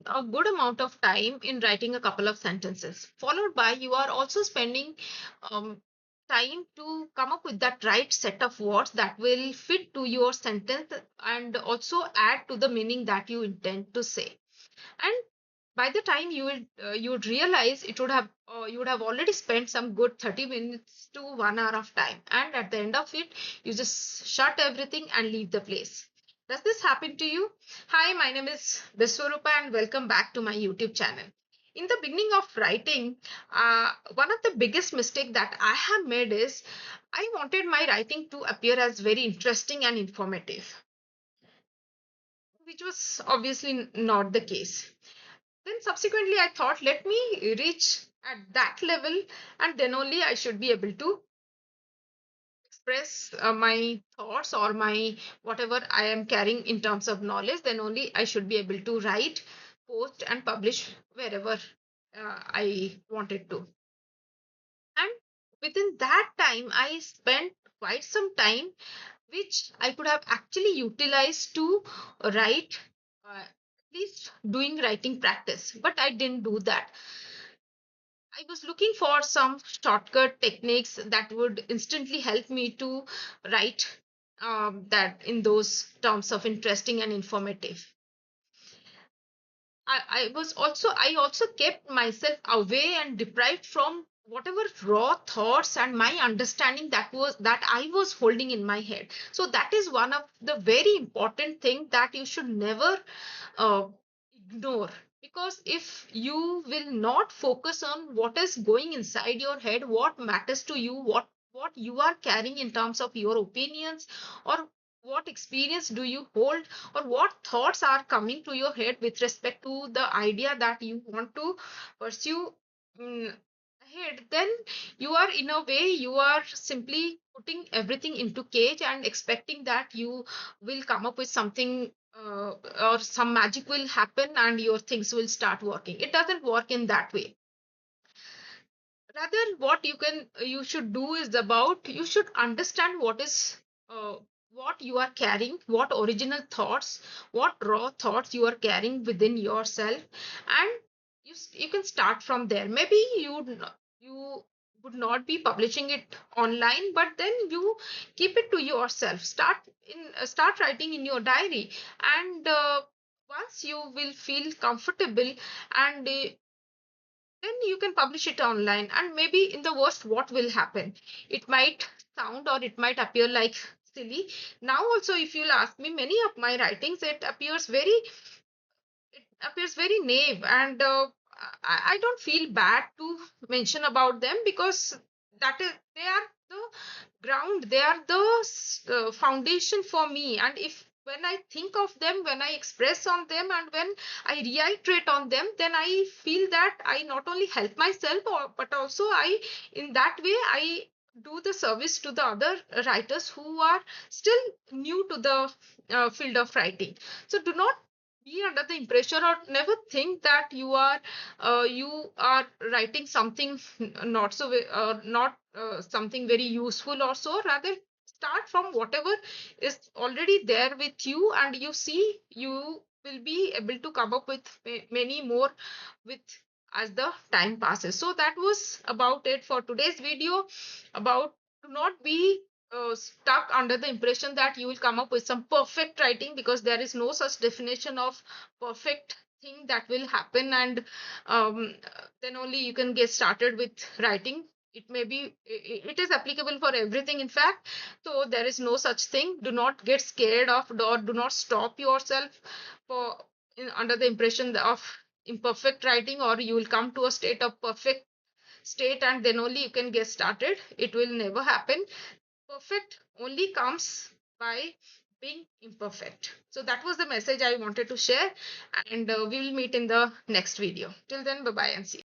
a good amount of time in writing a couple of sentences, followed by you are also spending um, time to come up with that right set of words that will fit to your sentence and also add to the meaning that you intend to say. And by the time you would realize it would have you would have already spent some good 30 minutes to 1 hour of time, and at the end of it you just shut everything and leave the place. Does this happen to you? Hi, my name is Biswarupa and welcome back to my YouTube channel. In the beginning of writing, one of the biggest mistake that I have made is I wanted my writing to appear as very interesting and informative, which was obviously not the case. Then subsequently, I thought, let me reach at that level, and then only I should be able to express my thoughts or my whatever I am carrying in terms of knowledge. Then only I should be able to write, post, and publish wherever I wanted to. And within that time, I spent quite some time which I could have actually utilized to write, at least doing writing practice, but I didn't do that. I was looking for some shortcut techniques that would instantly help me to write that in those terms of interesting and informative. I also kept myself away and deprived from whatever raw thoughts and my understanding that I was holding in my head. So that is one of the very important thing that you should never uh, ignore, because if you will not focus on what is going inside your head, what matters to you, what you are carrying in terms of your opinions, or what experience do you hold, or what thoughts are coming to your head with respect to the idea that you want to pursue ahead, then you are, in a way, you are simply putting everything into cage and expecting that you will come up with something, or some magic will happen and your things will start working. It doesn't work in that way. Rather, what you should do is about, you should understand uh, what you are carrying, what original thoughts, what raw thoughts you are carrying within yourself, and you can start from there. Maybe you would not be publishing it online, but then you keep it to yourself. Start writing in your diary, and once you will feel comfortable, and then you can publish it online. And maybe in the worst, what will happen, it might sound or it might appear like silly. Now also, if you'll ask me, many of my writings, it appears very naive, and I don't feel bad to mention about them, because that is they are the ground, they are the foundation for me. And if when I think of them, when I express on them, and when I reiterate on them, then I feel that I not only help myself, but also I, in that way, I do the service to the other writers who are still new to the field of writing. So do not be under the impression, or never think that you are writing something not so not something very useful or so. Rather, start from whatever is already there with you, and you see you will be able to come up with many more with as the time passes. So that was about it for today's video, about to not be stuck under the impression that you will come up with some perfect writing, because there is no such definition of perfect thing that will happen. And then only you can get started with writing. It is applicable for everything, in fact. So there is no such thing. Do not get scared of, or do not stop yourself for under the impression of imperfect writing, or you will come to a state of perfect state and then only you can get started. It will never happen. Perfect only comes by being imperfect. So that was the message I wanted to share, and we will meet in the next video. Till then, bye bye and see you.